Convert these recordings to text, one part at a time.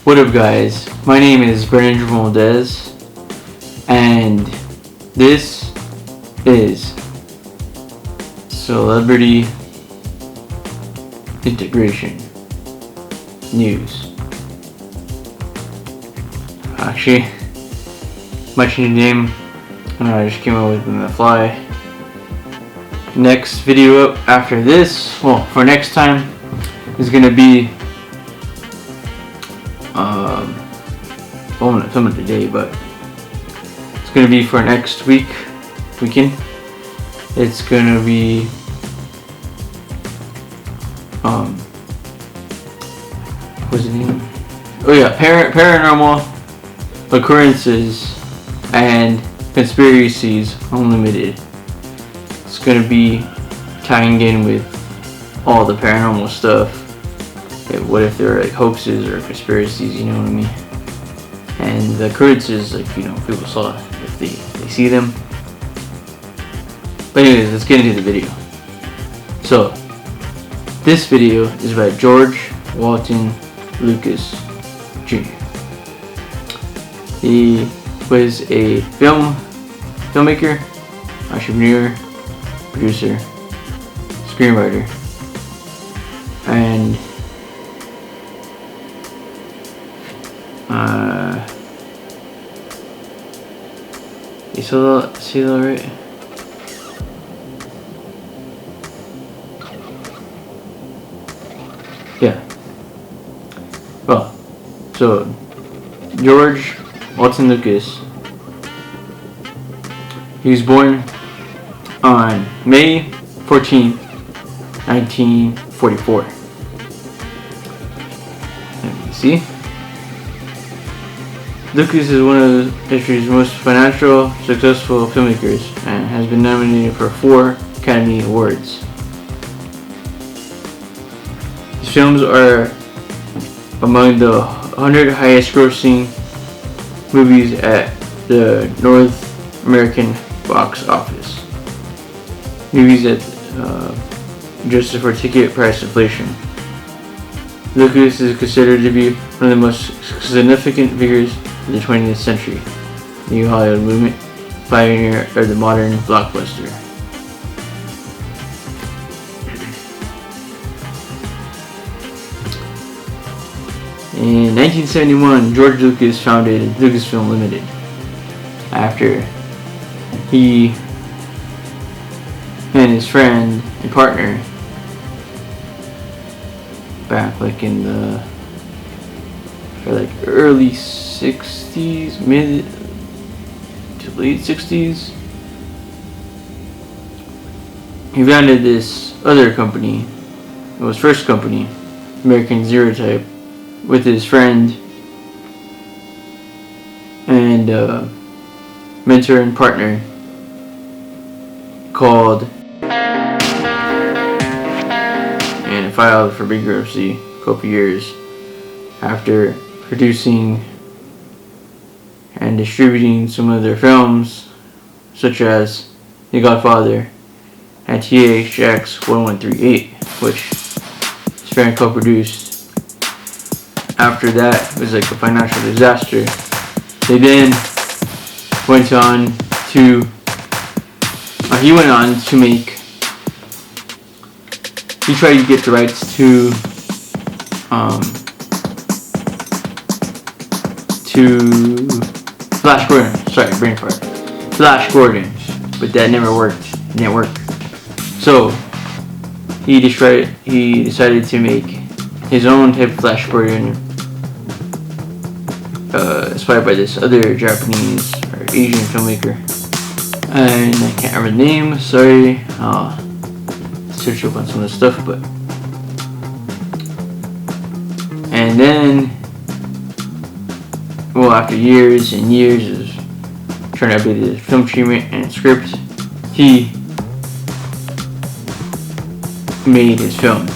What up, guys? My name is Brendan Valdez, and this is Celebrity Integration News. Actually, my change name, I just came up with on the fly. Next video up after this, well, for next time, is gonna be well, I'm not filming today, but it's gonna be for next weekend. It's gonna be what's the name? Oh yeah, paranormal occurrences and conspiracies unlimited. It's gonna be tying in with all the paranormal stuff. What if they're like hoaxes or conspiracies, you know what I mean? And the occurrences, like, you know, people saw if they see them. But anyways, let's get into the video. So, this video is by George Walton Lucas Jr. He was a filmmaker, entrepreneur, producer, screenwriter, and you see that right? Yeah. Well, so George Walton Lucas, he was born on May 14th, 1944. Let me see. Lucas is one of history's most financial successful filmmakers and has been nominated for 4 Academy Awards. His films are among the 100 highest grossing movies at the North American box office. Movies that adjusted for ticket price inflation. Lucas is considered to be one of the most significant figures of the 20th century, New Hollywood movement, pioneer of the modern blockbuster. In 1971, George Lucas founded Lucasfilm Limited after he and his friend and partner, back like in the early 60s, mid to late 60s, he founded this other company. It was first company, American Zerotype, with his friend and mentor and partner called, and it filed for bankruptcy a couple years after producing and distributing some of their films, such as The Godfather and THX 1138, which his friend co-produced. After that, it was like a financial disaster. They then went on to he went on to make, he tried to get the rights to Flash Gordon, sorry, brain fart, Flash Gordon, but that never worked, it didn't work. So he decided to make his own type of Flash Gordon, inspired by this other Japanese or Asian filmmaker, and I can't remember the name, sorry, I'll search up on some of the stuff, but, and then, well, after years and years of trying to update the film treatment and script, he made his film.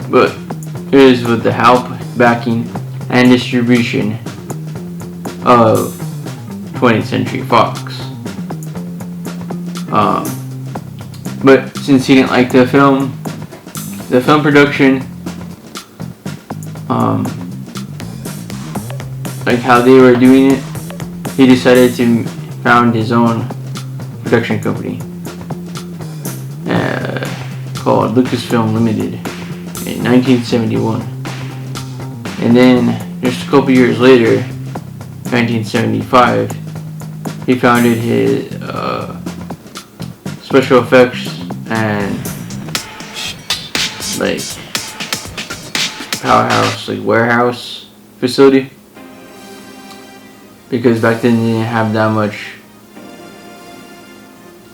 But it was with the help, backing, and distribution of 20th Century Fox. But since he didn't like the film production, like how they were doing it, he decided to found his own production company called Lucasfilm Limited in 1971. And then just a couple years later, 1975, he founded his special effects and like powerhouse, like warehouse facility, because back then they didn't have that much.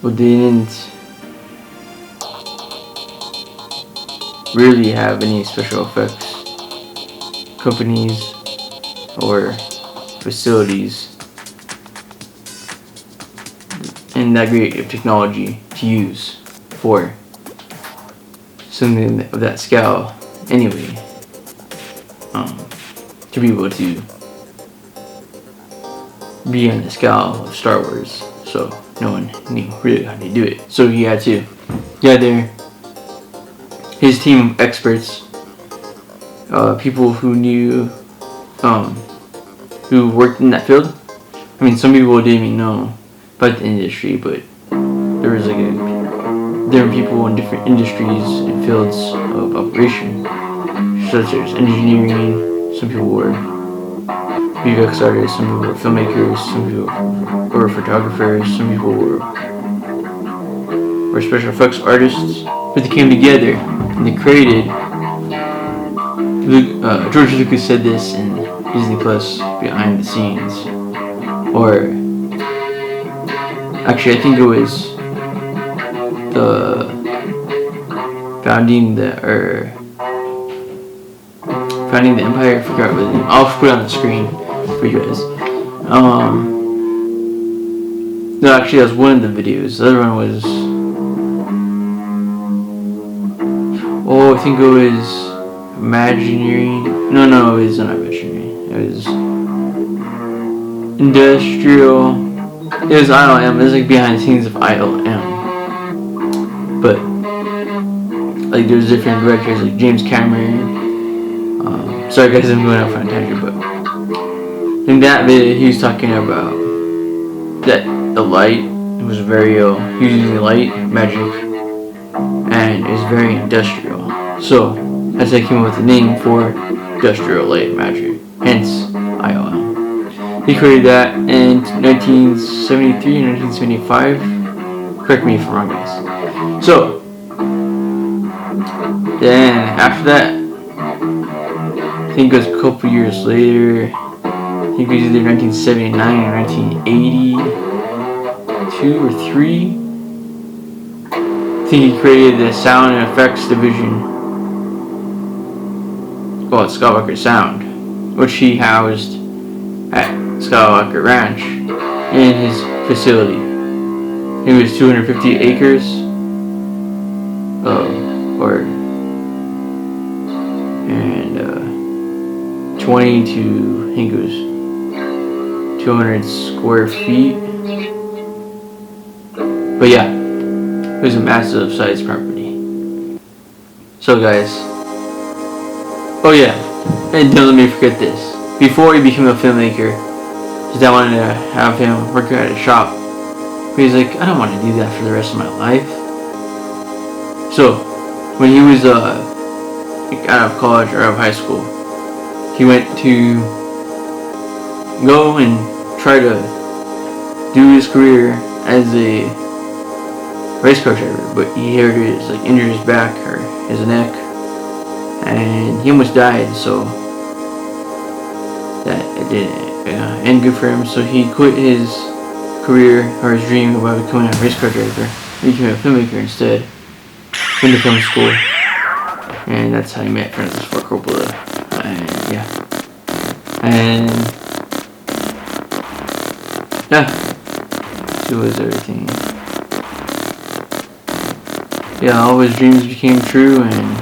Well, they didn't really have any special effects companies or facilities and that great of technology to use for something of that scale anyway, to be able to be on the scale of Star Wars. So no one knew really how to do it. So he had to gather his team of experts, people who knew, who worked in that field. I mean, some people didn't even know about the industry, but there was like different people in different industries and fields of operation, such as engineering. Some people were VFX artists, some people were filmmakers, some people were photographers, some people were special effects artists. But they came together and they created. George Lucas said this in Disney Plus behind the scenes, or actually I think it was the founding the Empire. I forgot what the name. I'll put it on the screen for you guys. No, actually that was one of the videos. The other one was, I think it was Imagineering. No, it was not Imagineering. It was Industrial. It was ILM. It was like behind the scenes of ILM. But like there's different directors like James Cameron. Sorry guys, I'm going off on a tangent, but in that video he was talking about that the light was very he was using light magic and it was very industrial. So that's how I came up with the name for Industrial Light Magic, hence ILM. He created that in 1973 and 1975. Correct me if I'm wrong, guys. So then after that, I think it was a couple years later, I think it was either 1979 or 1982 or 3. I think he created the sound and effects division called Skywalker Sound, which he housed at Skywalker Ranch in his facility. It was 250 acres, and 20 to, I think it was 200 square feet. But yeah, it was a massive size property. So guys, oh yeah, and don't let me forget this. Before he became a filmmaker, his dad wanted to have him work at a shop. But he's like, I don't want to do that for the rest of my life. So, when he was out of college or out of high school, he went to go and try to do his career as a race car driver, but he injured his back or his neck, and he almost died. So that it didn't end good for him. So he quit his career or his dream about becoming a race car driver. He became a filmmaker instead. Went to film school, and that's how he met Francis Ford Coppola. And yeah, it was everything. Yeah, all his dreams became true, and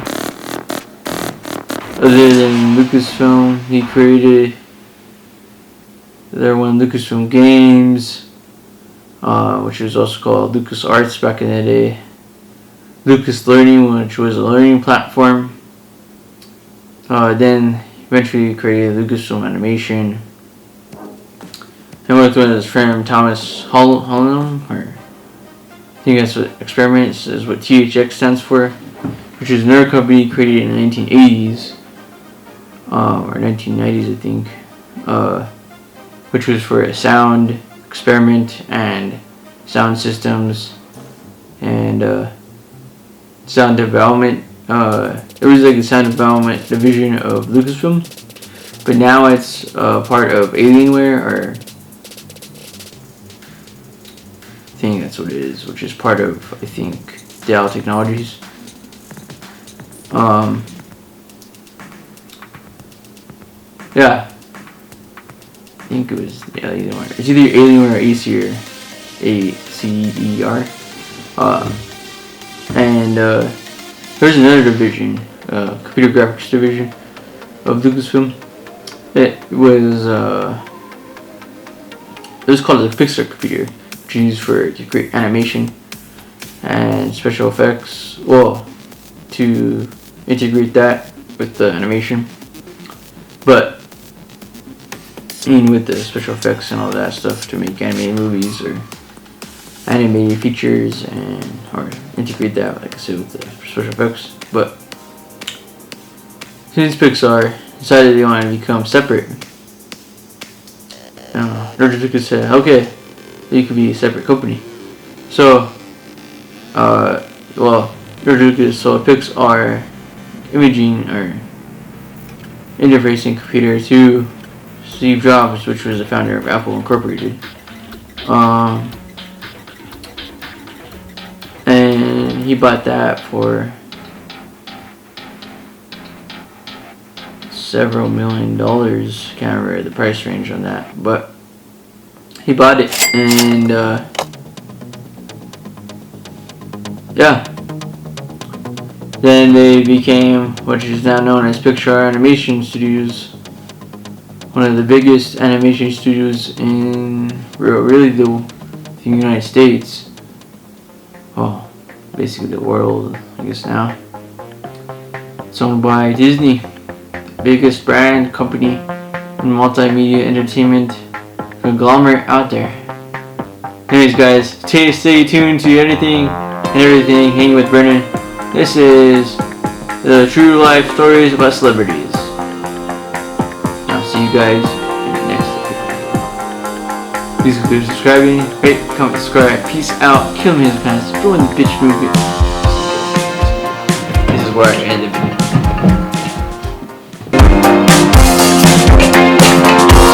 other than Lucasfilm, he created There were Lucasfilm Games, which was also called LucasArts back in the day. Lucas Learning, which was a learning platform. Then eventually created Lucasfilm Animation. He worked with his friend Thomas Holland, or I think that's what Experiments is what THX stands for, which is another company created in the 1980s, or 1990s I think, which was for a sound experiment and sound systems and sound development. It was like a sound development division of Lucasfilm, but now it's part of Alienware, or I think that's what it is, which is part of, I think, Dell Technologies. Yeah, I think it was Alienware. It's either Alienware or Acer, ACER. And there's another division, computer graphics division of Lucasfilm. It was called the Pixar computer, which is used to create animation and special effects. Well, to integrate that with the animation, but with the special effects and all that stuff to make animated movies or animated features or integrate that, like I said, with the special effects. But since Pixar decided they wanted to become separate, George Lucas said, okay, you could be a separate company. So, George Lucas sold Pixar imaging or interfacing computer to Steve Jobs, which was the founder of Apple Incorporated. And he bought that for several $1 million. Can't remember the price range on that, but he bought it, and yeah. Then they became what is now known as Pixar Animation Studios, one of the biggest animation studios in really the United States. Well, basically the world, I guess now. It's owned by Disney, biggest brand company in multimedia entertainment conglomerate out there. Anyways, guys, stay tuned to anything and everything. Hang with Brennan. This is the true life stories about celebrities. I'll see you guys in the next episode. Please consider subscribing, rate, comment, subscribe. Peace out. Kill me in the past. Join the bitch movement. This is where I end the video.